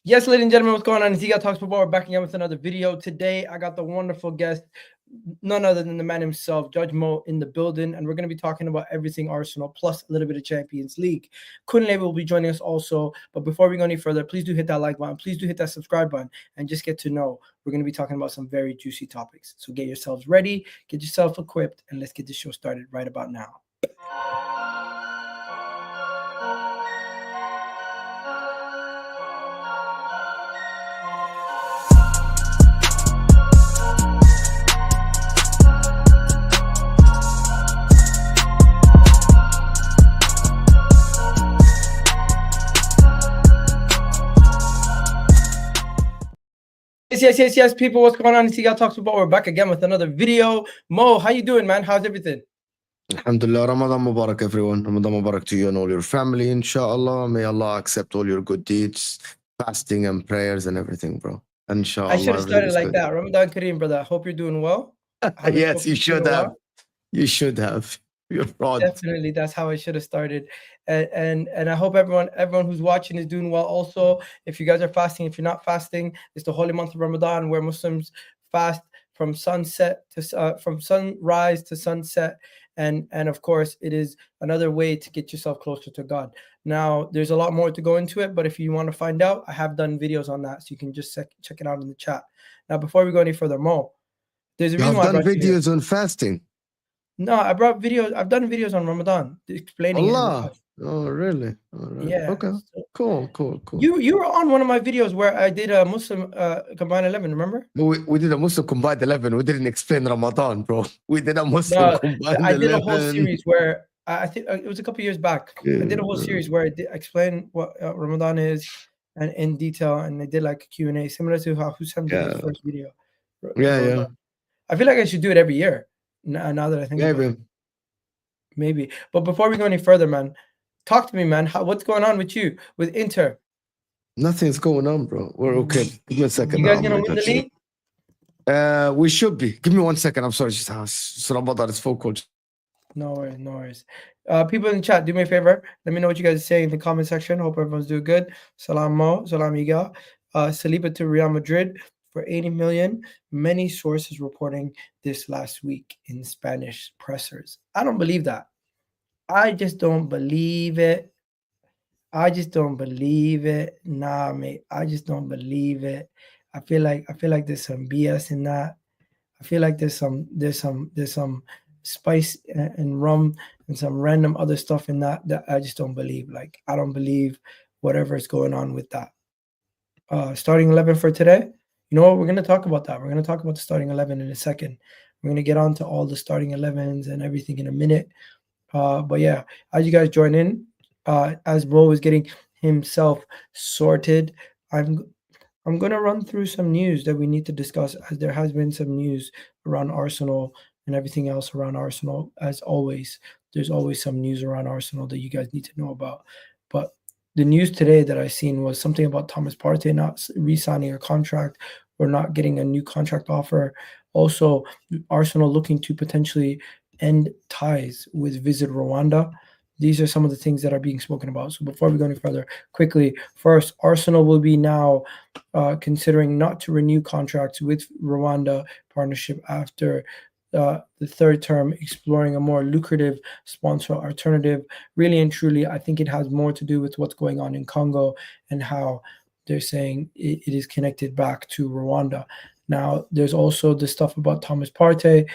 Yes, ladies and gentlemen, what's going on? It's Egal Talks Football. We're back again with another video. Today, I got the wonderful guest, none other than the man himself, Judge Mo, in the building, and we're going to be talking about everything Arsenal, plus a little bit of Champions League. Kunle will be joining us also, but before we go any further, please do hit that like button, please do hit that subscribe button, and just get to know we're going to be talking about some very juicy topics. So get yourselves ready, get yourself equipped, and let's get the show started right about now. Yes, people, what's going on? It's Egal Talks Football. We're back again with another video. Mo, how you doing, man? How's everything? Alhamdulillah, Ramadan Mubarak, everyone. Ramadan Mubarak to you and all your family, inshallah. May Allah accept all your good deeds, fasting and prayers and everything, bro. Inshallah. I should have started like that. Ramadan Kareem, brother. I hope you're doing well. Yes, you should have. Well. You should have. You're fraud. Definitely, that's how I should have started. And I hope everyone who's watching is doing well. Also, if you guys are fasting, if you're not fasting, it's the holy month of Ramadan where Muslims fast from sunset to from sunrise to sunset. And of course, it is another way to get yourself closer to God. Now, there's a lot more to go into it, but if you want to find out, I have done videos on that, so you can just check it out in the chat. Now, before we go any further, Mo, there's a reason why I've done videos on fasting. No, I've done videos on Ramadan explaining Allah. Oh, really? All right. Yeah. Okay. Cool. You were on one of my videos where I did a Muslim combined 11, remember? We did a Muslim combined 11. We didn't explain Ramadan, bro. We did a Muslim combined 11. I did a whole series where I think it was a couple years back. Yeah, I did a whole series where I did explain what Ramadan is and in detail, and I did like a Q&A similar to how Hussein did his first video. Yeah. I feel like I should do it every year. Now that I think about it. Maybe. But before we go any further, man, talk to me, man. What's going on with you, with Inter? Nothing's going on, bro. We're okay. Give me a second. You guys going to win the league? We should be. Give me 1 second. I'm sorry. Just Ramadan is focal. No worries. People in the chat, do me a favor. Let me know what you guys are saying in the comment section. Hope everyone's doing good. Salam Mo. Salam Egal. Saliba to Real Madrid for 80 million. Many sources reporting this last week in Spanish pressers. I don't believe that. I just don't believe it. Nah, mate. I just don't believe it. I feel like there's some BS in that. I feel like there's some spice and rum and some random other stuff in that I just don't believe. Like, I don't believe whatever is going on with that. Starting 11 for today. You know what? We're going to talk about that. We're going to talk about the starting 11 in a second. We're going to get on to all the starting 11s and everything in a minute. But yeah, as you guys join in, as Mo is getting himself sorted, I'm going to run through some news that we need to discuss, as there has been some news around Arsenal and everything else around Arsenal. As always, there's always some news around Arsenal that you guys need to know about. But the news today that I seen was something about Thomas Partey not re-signing a contract or not getting a new contract offer. Also, Arsenal looking to potentially end ties with Visit Rwanda. These are some of the things that are being spoken about. So before we go any further, quickly, first, Arsenal will be now considering not to renew contracts with Rwanda partnership after the third term, exploring a more lucrative sponsor alternative. Really and truly, I think it has more to do with what's going on in Congo and how they're saying it is connected back to Rwanda. Now, there's also the stuff about Thomas Partey.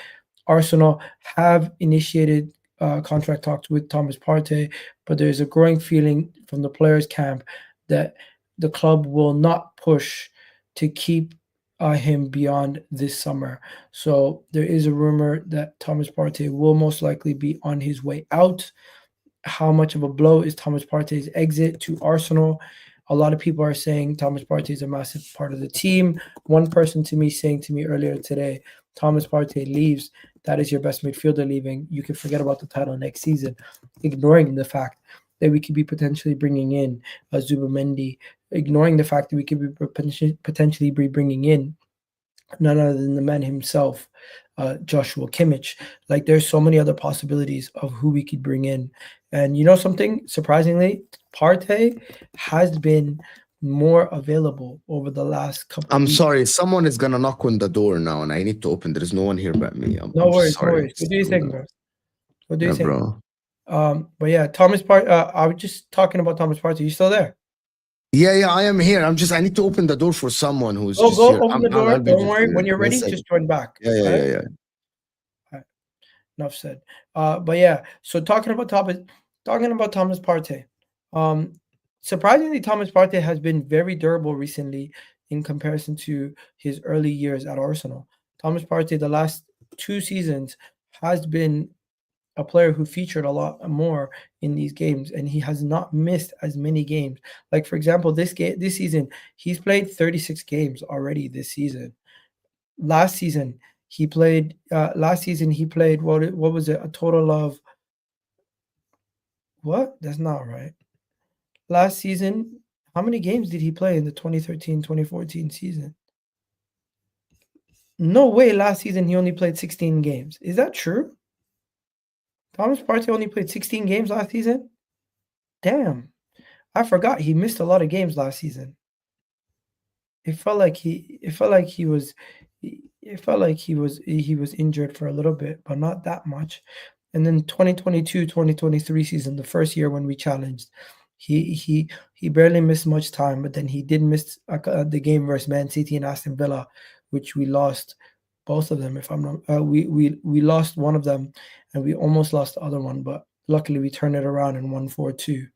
Arsenal have initiated contract talks with Thomas Partey, but there's a growing feeling from the players' camp that the club will not push to keep him beyond this summer. So there is a rumor that Thomas Partey will most likely be on his way out. How much of a blow is Thomas Partey's exit to Arsenal? A lot of people are saying Thomas Partey is a massive part of the team. One person saying to me earlier today, Thomas Partey leaves, that is your best midfielder leaving. You can forget about the title next season, ignoring the fact that we could be potentially bringing in Zubamendi, ignoring the fact that we could be potentially be bringing in none other than the man himself, Joshua Kimmich. Like, there's so many other possibilities of who we could bring in. And you know something? Surprisingly, Partey has been more available over the last couple I'm weeks. sorry. Someone is gonna knock on the door now, and I need to open. There is no one here but me. I'm No just worries, no sorry. worries. What do you think, bro? What do you Yeah, think? bro. But yeah, Thomas Partey. I was just talking about Thomas Partey. You still there? Yeah, I am here. I need to open the door for someone who's Go, just go, here. open the door. I'll be Don't just worry. When here. you're One ready, second. just join back. Yeah. All right. Enough said. But yeah, so talking about Thomas Partey. Surprisingly, Thomas Partey has been very durable recently in comparison to his early years at Arsenal. Thomas Partey, the last 2 seasons, has been a player who featured a lot more in these games, and he has not missed as many games. Like for example, this season, he's played 36 games already this season. Last season, he played. Last season, he played what was it? A total of what? That's not right. Last season, how many games did he play in the 2013-2014 season? No way. Last season, he only played 16 games. Is that true? Thomas Partey only played 16 games last season? Damn. I forgot he missed a lot of games last season. It felt like he was injured for a little bit, but not that much. And then 2022-2023 season, the first year when we challenged, he barely missed much time, but then he did miss the game versus Man City and Aston Villa, which we lost both of them. If I'm not, we lost one of them, and we almost lost the other one, but luckily we turned it around and won 4-2.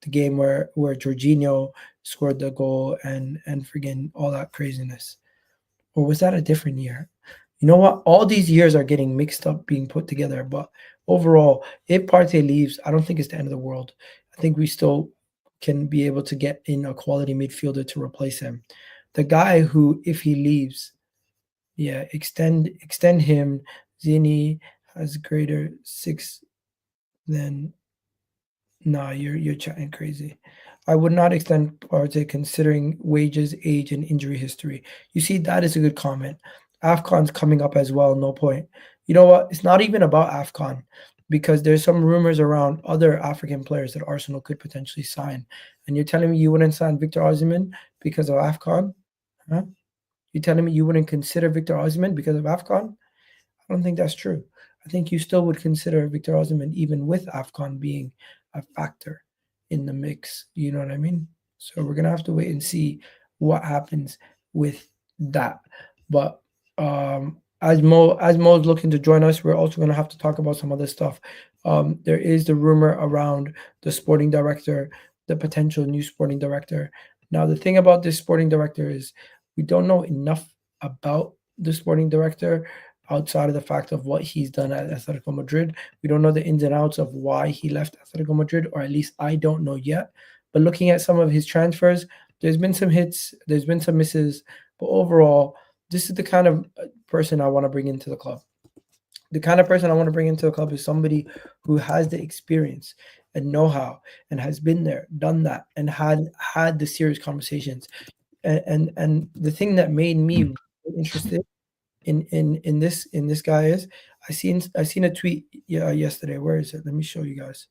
The game where Jorginho scored the goal and friggin' all that craziness. Or was that a different year? You know what? All these years are getting mixed up, being put together. But overall, if Partey leaves, I don't think it's the end of the world. I think we still can be able to get in a quality midfielder to replace him. The guy who, if he leaves, yeah, extend him. Zini has greater 6 than. Nah, you're chatting crazy. I would not extend Partey considering wages, age, and injury history. You see, that is a good comment. AFCON's coming up as well, no point. You know what? It's not even about AFCON because there's some rumors around other African players that Arsenal could potentially sign. And you're telling me you wouldn't sign Victor Osimhen because of AFCON? Huh? You're telling me you wouldn't consider Victor Osimhen because of AFCON? I don't think that's true. I think you still would consider Victor Osimhen even with AFCON being a factor in the mix. You know what I mean? So we're gonna have to wait and see what happens with that. But as Mo's looking to join us, we're also gonna have to talk about some other stuff. There is the rumor around the sporting director, the potential new sporting director. Now the thing about this sporting director is we don't know enough about the sporting director outside of the fact of what he's done at Atletico Madrid. We don't know the ins and outs of why he left Atletico Madrid, or at least I don't know yet. But looking at some of his transfers, there's been some hits, there's been some misses, but overall, this is the kind of person I want to bring into the club. The kind of person I want to bring into the club is somebody who has the experience and know-how and has been there, done that, and had the serious conversations. And the thing that made me interested in this guy is I seen a tweet yesterday. Where is it? Let me show you guys.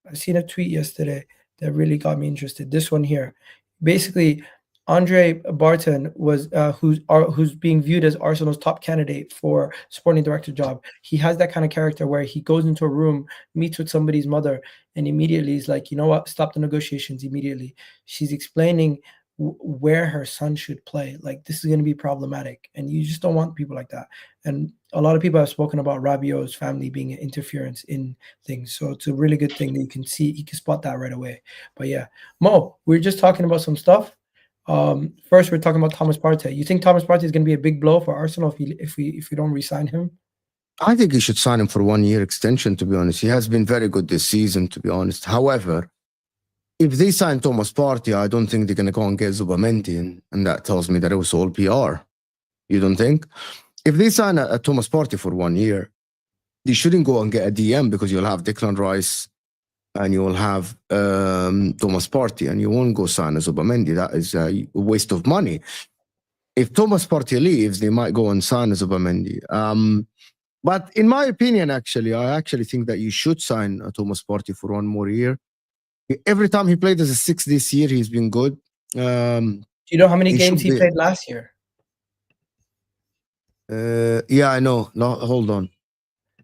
I seen a tweet yesterday that really got me interested. This one here. Basically, Andrea Berta was who's being viewed as Arsenal's top candidate for sporting director job. He has that kind of character where he goes into a room, meets with somebody's mother, and immediately is like, you know what, stop the negotiations immediately. She's explaining where her son should play. Like, this is going to be problematic, and you just don't want people like that. And a lot of people have spoken about Rabiot's family being an interference in things, so it's a really good thing that you can spot that right away. But yeah, Mo, we're just talking about some stuff. First, we're talking about Thomas Partey. You think Thomas Partey is going to be a big blow for Arsenal if we don't re-sign him? I think you should sign him for 1 year extension, to be honest. He has been very good this season, to be honest. However, if they sign Thomas Partey, I don't think they're going to go and get Zubamendi, and that tells me that it was all PR. You don't think? If they sign a Thomas Partey for 1 year, they shouldn't go and get a DM because you'll have Declan Rice and you'll have Thomas Partey, and you won't go sign a Zubamendi. That is a waste of money. If Thomas Partey leaves, they might go and sign a Zubamendi. But in my opinion, I actually think that you should sign Thomas Partey for 1 more year. Every time he played as a 6 this year, he's been good. Um, Do you know how many he games should he be. played last year? Yeah, I know. No, hold on.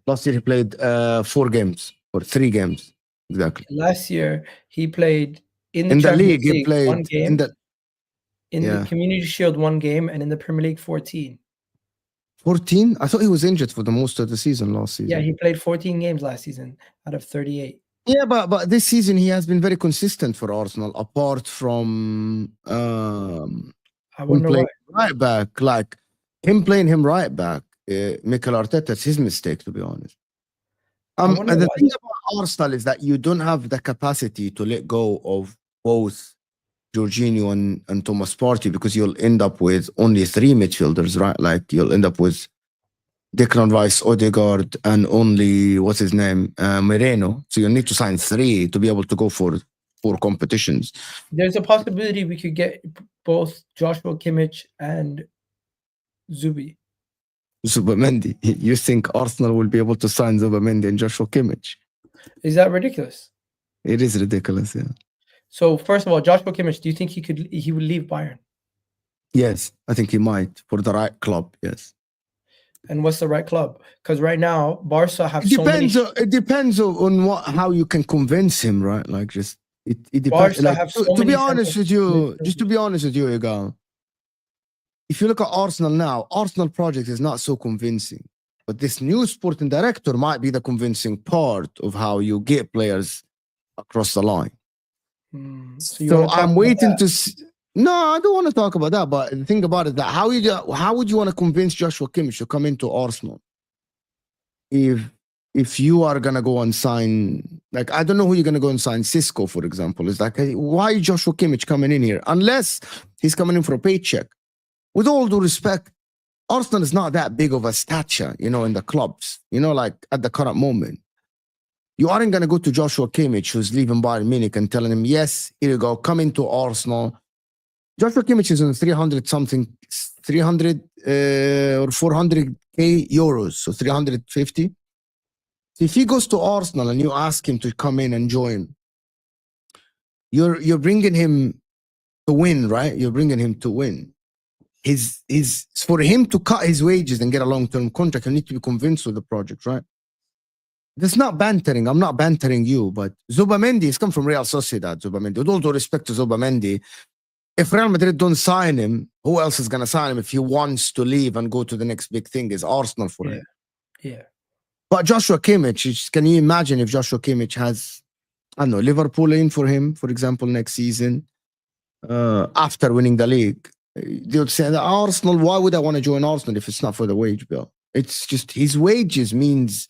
Last year he played 4 games or 3 games exactly. Last year he played in the In the Champions league, he League 1 played game, in the in the Community Shield 1 game, and in the Premier League 14. 14. I thought he was injured for the most of the season last season. Yeah, he played 14 games last season out of 38. Yeah, but this season he has been very consistent for Arsenal. Apart from I wonder why. right back, like him playing him right back, Mikel Arteta, it's his mistake, to be honest. I wonder The why. thing about Arsenal is that you don't have the capacity to let go of both Jorginho and Thomas Partey, because you'll end up with only 3 midfielders, right? Like you'll end up with Declan Rice, Odegaard, and only what's his name, Moreno. So you need to sign 3 to be able to go for 4 competitions. There's a possibility we could get both Joshua Kimmich and Zubamendi. You think Arsenal will be able to sign Zubamendi and Joshua Kimmich? Is that ridiculous? It is ridiculous, yeah. So first of all, Joshua Kimmich, do you think he would leave Bayern? Yes, I think he might for the right club. Yes. And what's the right club? Because right now, Barca have It depends on how you can convince him, right? Like just it depends. Barca Like, have to be honest with you, Egal, if you look at Arsenal now, Arsenal project is not so convincing. But this new sporting director might be the convincing part of how you get players across the line. So I'm waiting to see. No, I don't want to talk about that. But the thing about it, that how would you want to convince Joshua Kimmich to come into Arsenal if you are gonna go and sign, like, I don't know who you're gonna go and sign. Sesko, for example, is like, why Joshua Kimmich coming in here unless he's coming in for a paycheck? With all due respect, Arsenal is not that big of a stature, in the clubs, like at the current moment. You aren't going to go to Joshua Kimmich, who's leaving Bayern Munich, and telling him, yes, here you go, come into Arsenal. Joshua Kimmich is on 300 or 400k euros, so 350. So if he goes to Arsenal and you ask him to come in and join, you're bringing him to win, right? You're bringing him to win. For him to cut his wages and get a long-term contract, you need to be convinced with the project, right? That's not bantering. I'm not bantering you, but Zubamendi has come from Real Sociedad. Zubamendi, with all due respect to Zubamendi, if Real Madrid don't sign him, who else is going to sign him if he wants to leave and go to the next big thing? Is Arsenal for him? Yeah. But Joshua Kimmich, can you imagine if Joshua Kimmich has, I don't know, Liverpool in for him, for example, next season, after winning the league? They would say that Arsenal, why would I want to join Arsenal if it's not for the wage bill? It's just his wages means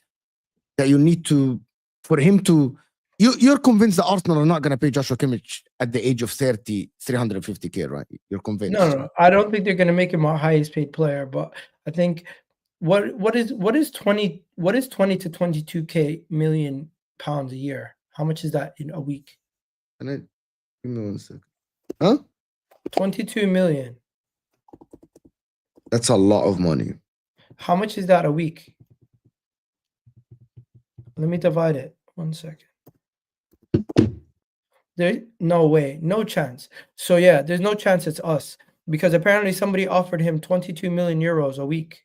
that you need to, for him to, you're convinced that Arsenal are not going to pay Joshua Kimmich at the age of 30, 350k, right? You're convinced. No. I don't think they're going to make him our highest paid player, but I think what is 20 to 22k million pounds a year? How much is that in a week? Give me 1 second. Huh? 22 million. That's a lot of money. How much is that a week? Let me divide it. 1 second. There's no way, no chance. So yeah, there's no chance it's us, because apparently somebody offered him 22 million euros a week.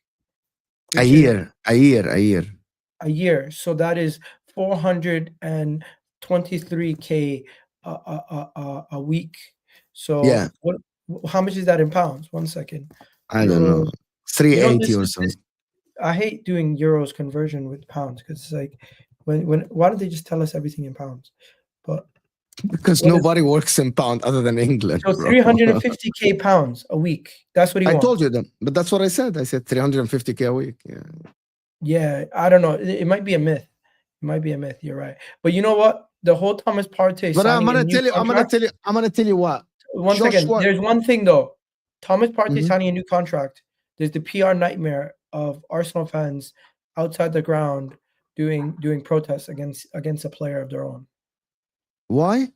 A year. A year. So that is 423k a week. So yeah. How much is that in pounds? 1 second. I don't know. 380 or something. I hate doing euros conversion with pounds, because it's like, why don't they just tell us everything in pounds? But because nobody works in pound other than England. So 350k pounds a week. That's what he wants. I told you that, but that's what I said. I said 350k a week. Yeah, I don't know. It might be a myth. You're right. But you know what? The whole Thomas Partey. But I'm gonna tell you what. 1 second. There's one thing though. Thomas Partey signing a new contract. There's the PR nightmare of Arsenal fans outside the ground doing protests against a player of their own. Why?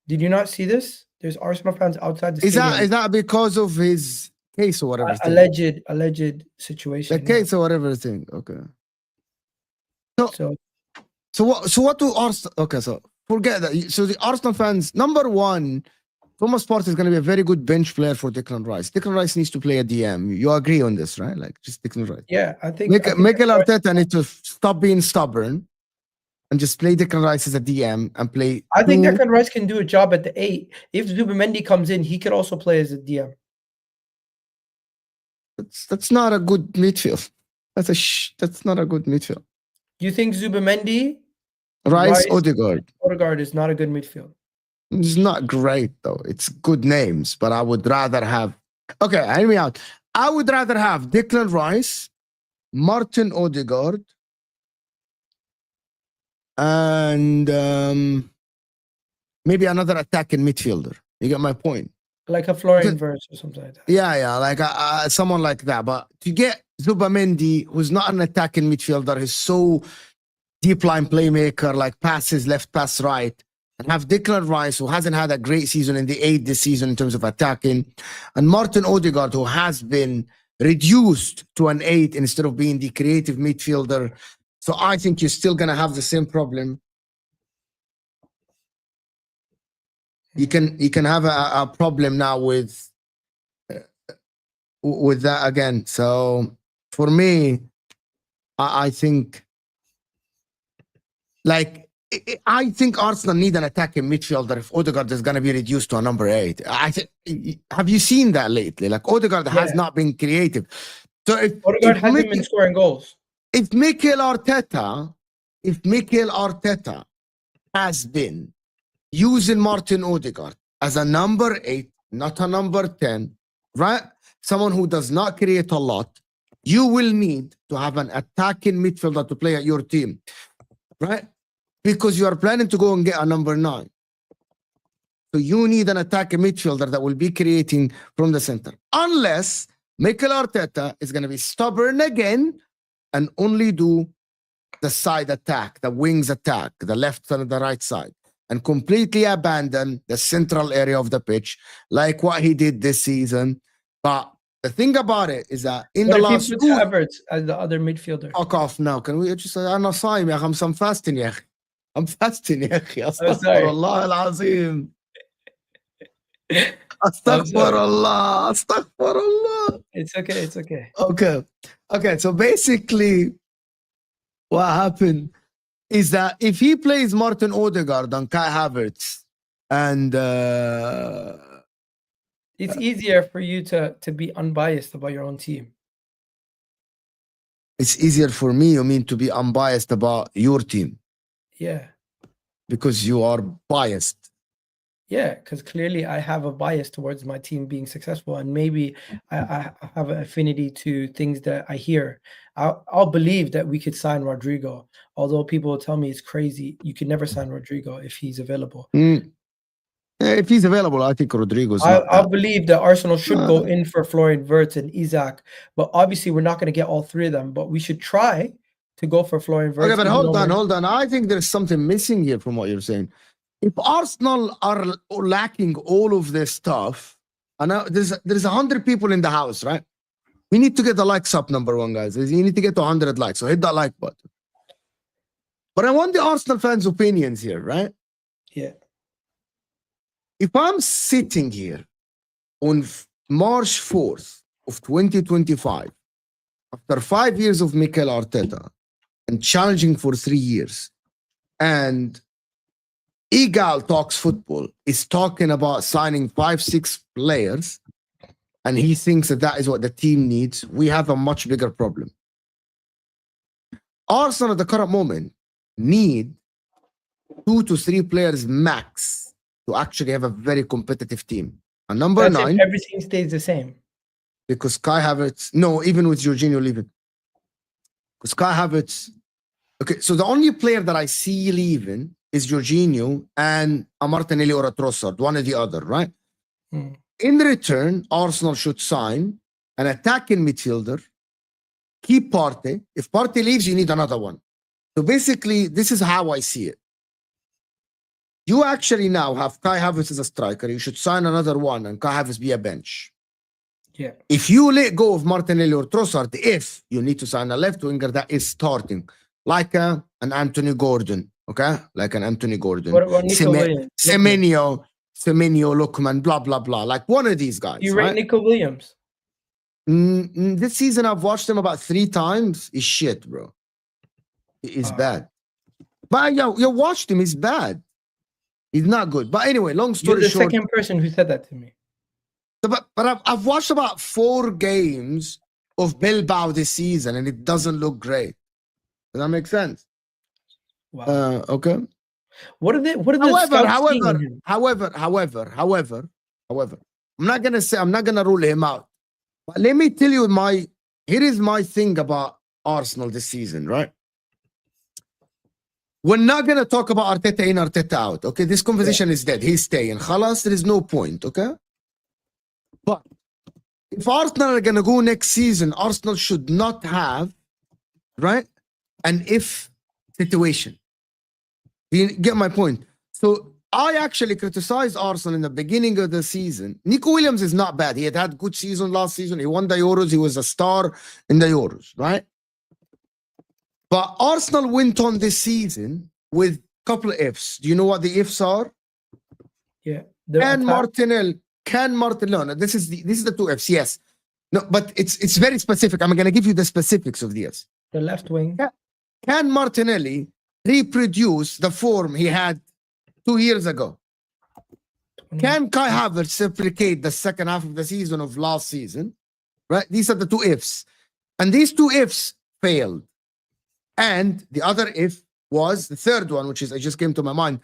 Did you not see this? There's Arsenal fans outside the stadium. Is that because of his case or whatever? Alleged situation. The case or whatever thing. Okay. So what do Arsenal? Okay, so forget that. So the Arsenal fans, number one, Thomas Partey is going to be a very good bench player for Declan Rice. Declan Rice needs to play a DM. You agree on this, right? Like just Declan Rice. Yeah, I think Mikel Arteta needs to stop being stubborn and just play Declan Rice as a DM and play. I think Declan Rice can do a job at the 8. If Zubimendi comes in, he could also play as a DM. That's not a good midfield. That's not a good midfield. You think Zubimendi, Rice, Odegaard is not a good midfield? It's not great though. It's good names, but I would rather have. Okay, hear me out. I would rather have Declan Rice, Martin Odegaard, and maybe another attacking midfielder. You get my point? Like a Florian Wirtz or something like that. Yeah, like someone like that. But to get Zubimendi, who's not an attacking midfielder, he's so deep line playmaker, like passes left, pass right, and have Declan Rice, who hasn't had a great season in the 8 this season in terms of attacking, and Martin Odegaard, who has been reduced to an 8 instead of being the creative midfielder. So I think you're still going to have the same problem. You can have a problem now with that again. So for me, I think I think Arsenal need an attacking midfielder if Odegaard is going to be reduced to a number 8. Have you seen that lately? Like Odegaard has not been creative. So Odegaard hasn't been scoring goals. If Mikel Arteta has been using Martin Odegaard as a number 8, not a number 10, right? Someone who does not create a lot, you will need to have an attacking midfielder to play at your team, right? Because you are planning to go and get a number 9. So you need an attacking midfielder that will be creating from the center. Unless Mikel Arteta is going to be stubborn again and only do the side attack, the wings attack, the left and the right side, and completely abandon the central area of the pitch, like what he did this season. But the thing about it is that in the last two Havertz as the other midfielder. Fuck off now. Can we just say I'm fasting, yeah. I'm fasting, yeah. Astaghfirullah al-Azim. Astaghfirullah. It's okay. Okay, so basically what happened is that if he plays Martin Odegaard and Kai Havertz and it's easier for you to be unbiased about your own team. It's easier for me, you mean, to be unbiased about your team? Yeah. Because you are biased. Yeah, because clearly I have a bias towards my team being successful, and maybe I have an affinity to things that I hear. I'll believe that we could sign Rodrigo, although people will tell me it's crazy. You can never sign Rodrigo if he's available. If he's available, I think Rodrigo's. I'll believe that Arsenal should go in for Florian Wirtz and Isak, but obviously we're not going to get all 3 of them. But we should try to go for Florian Wirtz. Okay, but hold on. I think there's something missing here from what you're saying. If Arsenal are lacking all of this stuff, and there's 100 people in the house, right? We need to get the likes up, number 1, guys. You need to get to 100 likes, so hit that like button. But I want the Arsenal fans' opinions here, right? Yeah. If I'm sitting here on March 4th of 2025, after 5 years of Mikel Arteta and challenging for 3 years, and Egal Talks Football is talking about signing 5-6 players, and he thinks that is what the team needs, we have a much bigger problem. Arsenal at the current moment need 2 to 3 players max to actually have a very competitive team. And number 9, if everything stays the same. Because Kai Havertz, no, even with Jorginho leaving. Because Kai Havertz, okay, so the only player that I see leaving is Jorginho and a Martinelli or a Trossard, one or the other, right? In return, Arsenal should sign an attacking midfielder, keep Partey. If Partey leaves, you need another one. So basically, this is how I see it. You actually now have Kai Havertz as a striker. You should sign another one and Kai Havertz be a bench. Yeah. If you let go of Martinelli or Trossard, if you need to sign a left winger that is starting, like an Anthony Gordon, okay? Like an Anthony Gordon. What Semenyo. Semenyo, Lookman, blah, blah, blah. Like one of these guys. You rate right? Nico Williams? This season, I've watched him about 3 times. He's shit, bro. He's bad. But you watched him. He's bad. He's not good. But anyway, long story You're the short. second person who said that to me. But I've watched about 4 games of Bilbao this season, and it doesn't look great. Does that make sense? Wow. Okay. What are the scouts seeing in him? However, I'm not gonna rule him out. But let me tell you here is my thing about Arsenal this season, right? We're not gonna talk about Arteta in, Arteta out. Okay, this conversation is dead. He's staying. Khalas, there is no point. Okay. But if Arsenal are gonna go next season, Arsenal should not have, right, an if situation. You get my point? So I actually criticized Arsenal in the beginning of the season. Nico Williams is not bad. He had good season last season. He won the Euros. He was a star in the Euros, right? But Arsenal went on this season with a couple of ifs. Do you know what the ifs are? Yeah. Can Martinelli? No, this is the 2 ifs. Yes. No, but it's very specific. I'm gonna give you the specifics of this. The left wing. Can Martinelli reproduce the form he had 2 years ago? Can Kai Havertz replicate the second half of the season of last season? Right? These are the 2 ifs. And these 2 ifs failed. And the other if was the third one, which is, it just came to my mind.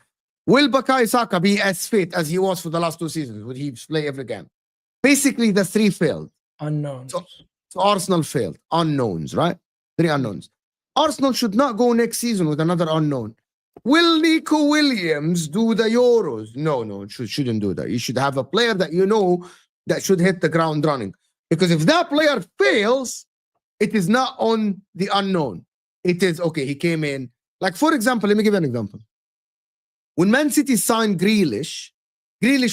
Will Bukayo Saka be as fit as he was for the last 2 seasons? Would he play every game? Basically, the 3 failed. Unknowns. So Arsenal failed. Unknowns, right? 3 unknowns. Arsenal should not go next season with another unknown. Will Nico Williams do the Euros? No, shouldn't do that. You should have a player that you know that should hit the ground running. Because if that player fails, it is not on the unknown. It is, okay, he came in. Like, for example, let me give you an example. When Man City signed Grealish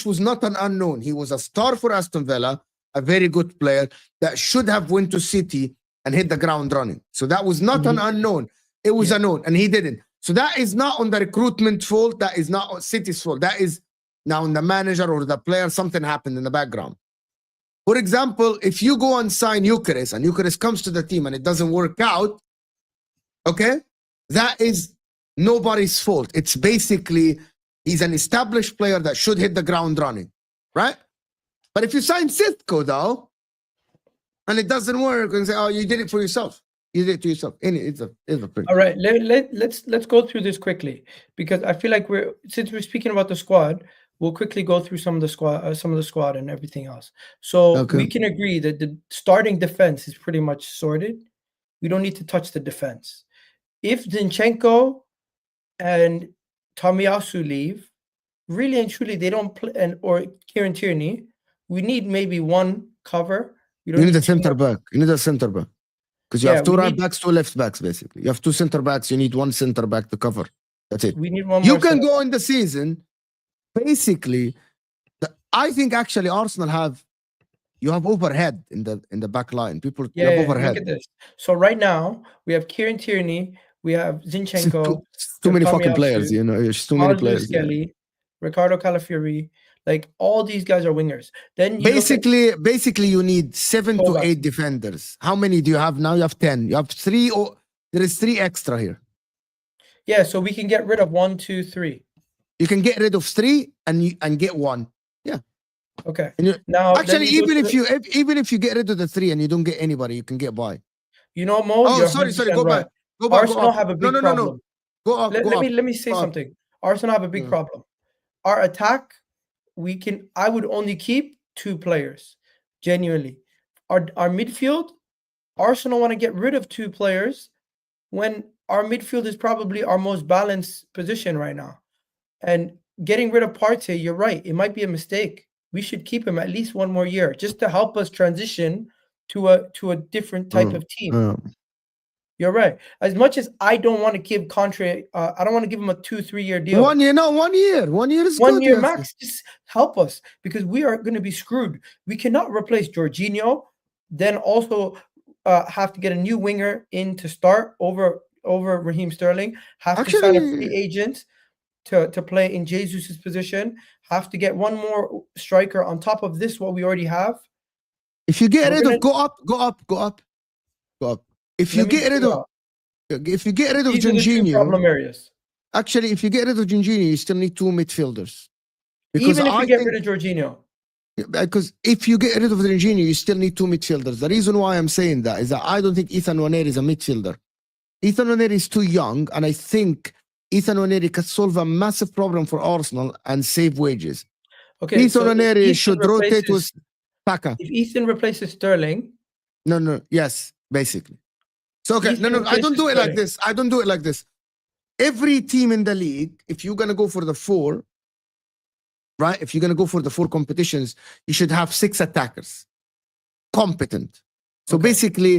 was not an unknown. He was a star for Aston Villa, a very good player that should have went to City and hit the ground running. So that was not an unknown. It was a known, and he didn't. So that is not on the recruitment fault. That is not on City's fault. That is now on the manager or the player. Something happened in the background. For example, if you go and sign Eucharist and Eucharist comes to the team and it doesn't work out, okay, that is nobody's fault. It's basically he's an established player that should hit the ground running, right? But if you sign Sesko though, and it doesn't work, and say, "Oh, you did it for yourself. You did it to yourself." It's a pretty. All right, let's go through this quickly because I feel like since we're speaking about the squad, we'll quickly go through some of the squad and everything else. So we can agree that the starting defense is pretty much sorted. We don't need to touch the defense. If Zinchenko and Tomiyasu leave, really and truly they don't play, or Kieran Tierney, we need maybe one cover. You need a center back. You need a center back. Because you have 2 right backs, 2 left backs, basically. You have 2 center backs. You need 1 center back to cover. That's it. We need one more. You can go in the season. Basically, I think actually Arsenal you have overhead in the back line. People have overhead. Look at this. So right now we have Kieran Tierney, we have Zinchenko. Too many fucking players, you know. There's too many players. Skelly, Ricardo Calafiori. Like all these guys are wingers. Then basically you need 7 to 8 defenders. How many do you have now? You have 10. You have 3, or there is 3 extra here. Yeah, so we can get rid of 1, 2, 3. You can get rid of 3 and get 1. Yeah. Okay. Now actually, even if you get rid of the 3 and you don't get anybody, you can get by. You know, Mo. Oh, sorry. Go back. Arsenal have a big problem. No. Go up. Let me say something. Arsenal have a big problem. Our attack, I would only keep 2 players. Genuinely. Our midfield, Arsenal want to get rid of 2 players when our midfield is probably our most balanced position right now. And getting rid of Partey, you're right. It might be a mistake. We should keep him at least 1 more year just to help us transition to a different type of team. You're right. As much as I don't want to give I don't want to give him a 2-3 year deal. 1 year, no, 1 year. 1 year is 1 good, year max. Just help us because we are going to be screwed. We cannot replace Jorginho, then also have to get a new winger in to start over Raheem Sterling. Have to sign a free agent to play in Jesus' position, have to get one more striker on top of this, what we already have. If you get We're rid gonna- of, go up. If you Let me get rid figure of, out. if you get rid of These are the two Jorginho, problem areas. actually, if you get rid of Jorginho, you still need two midfielders. Because Even if I we get think, rid of Jorginho. because if you get rid of Jorginho, you still need two midfielders. The reason why I'm saying that is that I don't think Ethan Nwaneri is a midfielder. Ethan Nwaneri is too young, and I think Ethan Nwaneri could solve a massive problem for Arsenal and save wages. Okay, Ethan so if Nwaneri Ethan should rotate with replaces- Saka. If Ethan replaces Sterling, No, yes, basically. So, okay, Ethan no, I don't do it like replaces this. I don't do it like this. Every team in the league, if you're going to go for the four, right? If you're going to go for the four competitions, you should have 6 attackers. Competent. So Okay. basically,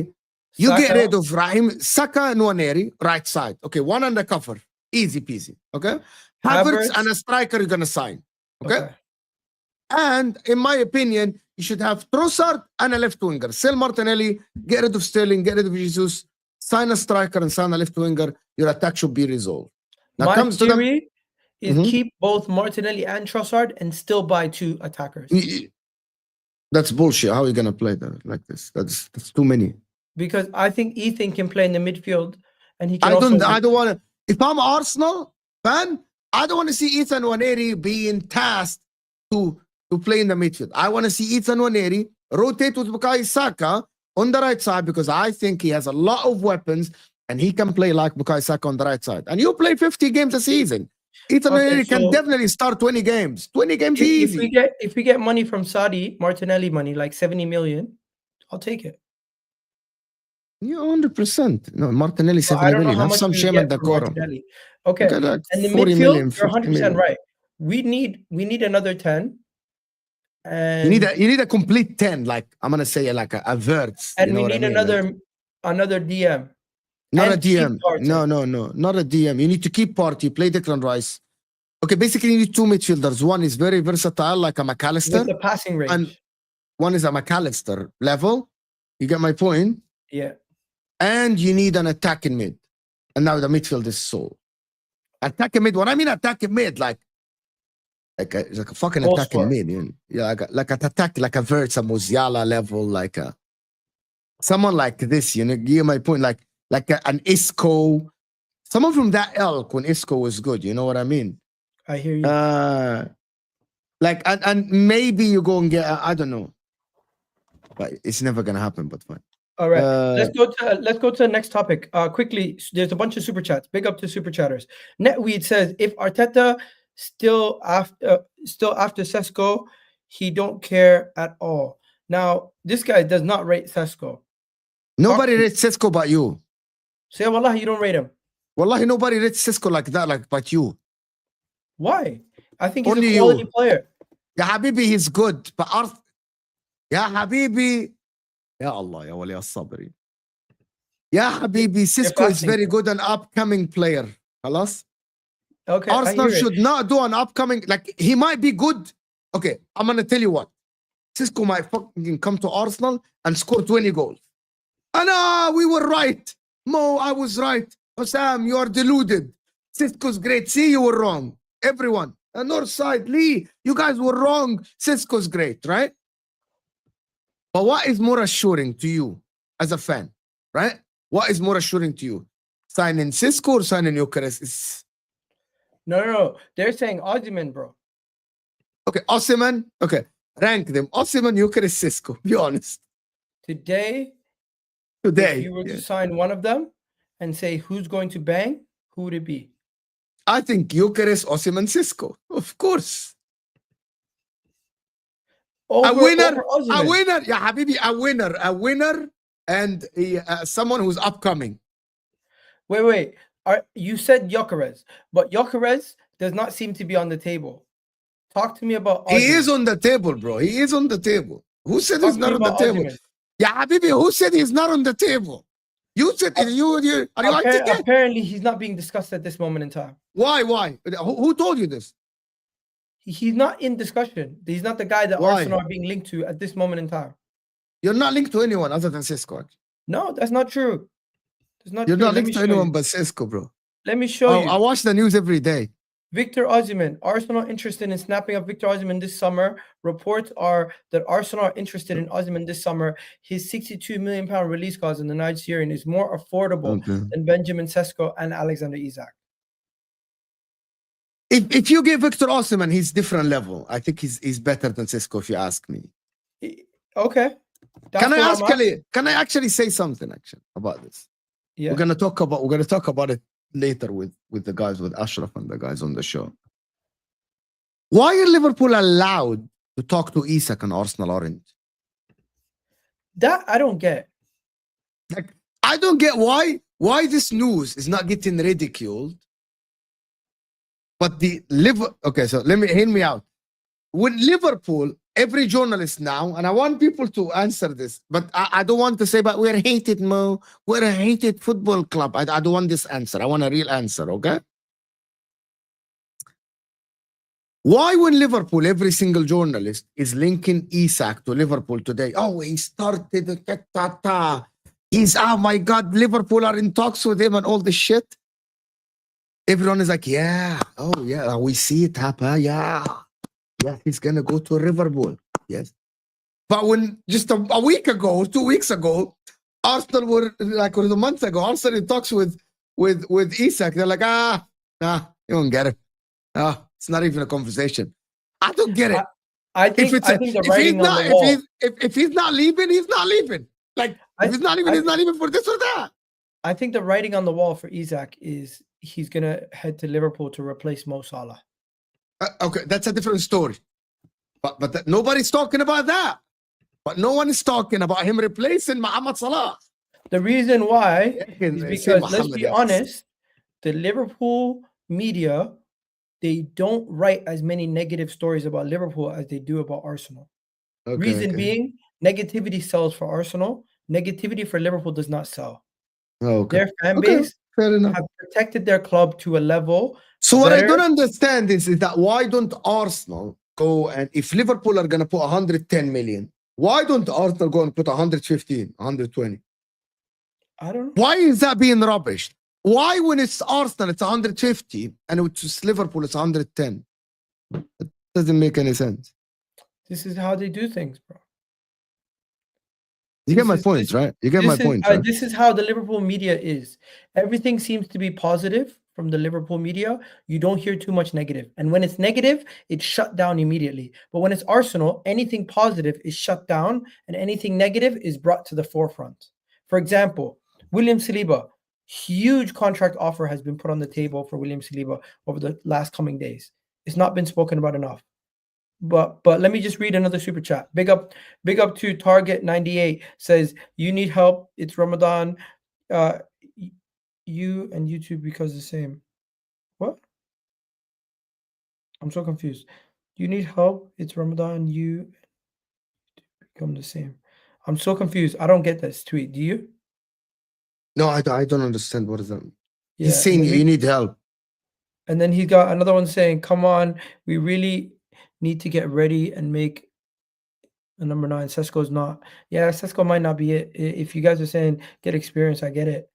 you get Saka, rid of Raheem, Saka and Nwaneri, right side. Okay, one undercover. Easy peasy. Okay? Havertz Havertz. and a striker you're going to sign. Okay? And in my opinion, you should have Trossard and a left winger. Sell Martinelli, get rid of Sterling, get rid of Jesus, sign a striker and sign a left winger. Your attack should be resolved. Now My comes to the theory is Mhm. keep both Martinelli and Trossard and still buy 2 attackers. That's bullshit. How are you gonna play that like this? That's too many. Because I think Ethan can play in the midfield and he can I also... don't want to. If I'm Arsenal fan, I don't want to see Ethan Nwaneri being tasked to play in the midfield. I want to see Ethan Nwaneri rotate with Bukayo Saka on the right side because I think he has a lot of weapons and he can play like Bukayo Saka on the right side. And you play 50 games a season. Ethan Nwaneri can definitely start 20 games. 20 games easy. If we get money from Saudi, Martinelli money, like 70 million, I'll take it. Yeah, 100%. No, Martinelli, But 70 I don't know million. how Have much some we shame get and for decorum. Martinelli. Okay, Okay, like and the 40 midfield, million, you're 50 100% million. right. We need another 10. And You need a complete 10, like I'm gonna say like a Verts. and You know we what I need mean? another DM. Not and a keep DM. Partey. No, not a DM. You need to keep Partey, play Declan Rice. Okay, basically you need 2 midfielders. One is very versatile, like a McAllister, With the passing range. and one is a McAllister level. You get my point? Yeah. And you need an attacking mid. And now the midfield is sold. Attacking mid. What I mean attacking mid, like a fucking Goal attacking scorer. mid. You know? Yeah, like an attack, like a Verts, a Musiala level, like a someone like this. You know, you get my point. Like an Isco, someone from that ilk when Isco was good. You know what I mean? I hear you. Like and maybe you go and get I don't know, but it's never gonna happen. But fine. All right, let's go to the next topic. Quickly, there's a bunch of super chats. Big up to super chatters. Netweed says if Arteta still after Sesko, he don't care at all. Now this guy does not rate Sesko. Nobody rates Sesko but you. Say wallah, you don't rate him. Wallahi, nobody rates Sesko like that, like but you. Why? I think he's Only a quality you. player. Ya Habibi, he's good, but Ya Habibi, Ya Allah, Ya Wali As-Sabri. Ya Habibi, Sesko is very good, an upcoming player. Halas? Okay. Arsenal should not do an upcoming, like he might be good. Okay, I'm gonna tell you what. Sesko might fucking come to Arsenal and score 20 goals. And we were right. Mo, I was right. Osam, you are deluded. Sesko's great. See, you were wrong. Everyone. North side, Lee, you guys were wrong. Sesko's great, right? But what is more assuring to you as a fan, right? What is more assuring to you? Signing Sesko or signing Gyökeres? No. They're saying Osimhen, bro. Okay, Osimhen. Okay, rank them. Osimhen, Gyökeres, Sesko. Be honest. Today, if you were to sign one of them and say who's going to bang, who would it be? I think Gyökeres, Osimhen, Sesko. Of course. A winner, yeah, Habibi, a winner, and someone who's upcoming. Wait. You said Gyökeres, but Gyökeres does not seem to be on the table. Talk to me about Osimhen. He is on the table, bro. He is on the table. Who said he's not on the table? Yeah, Habibi, who said he's not on the table? You said apparently he's not being discussed at this moment in time. Why? Who told you this? He's not in discussion. He's not the guy that Arsenal are being linked to at this moment in time. You're not linked to anyone other than Sesko. No, that's not true. You're not linked to anyone but Sesko, bro. Let me show you. I watch the news every day. Victor Osimhen. Arsenal interested in snapping up Victor Osimhen this summer. Reports are that Arsenal are interested in Osimhen this summer. His £62 million release clause in the Nigerian is more affordable Okay. than Benjmin Sesko and Alexander Isak. If you give Victor Osimhen, he's different level. I think he's better than Sesko, if you ask me. Okay. Can I actually say something about this? Yeah. We're gonna talk about it later with the guys, with Ashraf and the guys on the show. Why are Liverpool allowed to talk to Isak and Arsenal aren't? That I don't get. Like, I don't get why this news is not getting ridiculed. But okay, so hear me out. With Liverpool, every journalist now, and I want people to answer this, but I don't want to say, but we're hated, Mo. We're a hated football club. I don't want this answer. I want a real answer, okay? Why, when Liverpool, every single journalist is linking Isak to Liverpool today? Oh, he started, he's, oh my God, Liverpool are in talks with him and all this shit. Everyone is like, yeah, oh yeah, we see it happen, yeah, he's gonna go to Liverpool, yes. But when just a week ago, 2 weeks ago, Arsenal were like, or a month ago, Arsenal in talks with Isak. They're like, nah, you don't get it. It's not even a conversation. I don't get it. I think the writing on the wall. If he's not leaving, he's not leaving. Like, if he's not leaving, he's not leaving for this or that. I think the writing on the wall for Isak is he's going to head to Liverpool to replace Mo Salah. Okay, that's a different story. But nobody's talking about that. But no one is talking about him replacing Mohamed Salah. The reason why is because, let's be honest, the Liverpool media, they don't write as many negative stories about Liverpool as they do about Arsenal. Reason being, negativity sells for Arsenal. Negativity for Liverpool does not sell. Their fan base have protected their club to a level. So what I don't understand is that why don't Arsenal go, and if Liverpool are going to put 110 million, why don't Arsenal go and put 115, 120? I don't know. Why is that being rubbished? Why, when it's Arsenal, it's 150, and it's Liverpool, it's 110? It doesn't make any sense. This is how they do things, bro. You get my point, right? You get my point, right? This is how the Liverpool media is. Everything seems to be positive from the Liverpool media. You don't hear too much negative. And when it's negative, it's shut down immediately. But when it's Arsenal, anything positive is shut down and anything negative is brought to the forefront. For example, William Saliba, huge contract offer has been put on the table for William Saliba over the last coming days. It's not been spoken about enough. But let me just read another super chat. Big up to Target 98 says, you need help. It's Ramadan. You and YouTube because the same. What? I'm so confused. You need help. It's Ramadan. You become the same. I'm so confused. I don't get this tweet. Do you? No, I don't understand. What is that? Yeah, he's saying you need help. And then he's got another one saying, come on, we really need to get ready and make a number 9. Sesko's not. Yeah, Sesko might not be it. If you guys are saying get experience, I get it.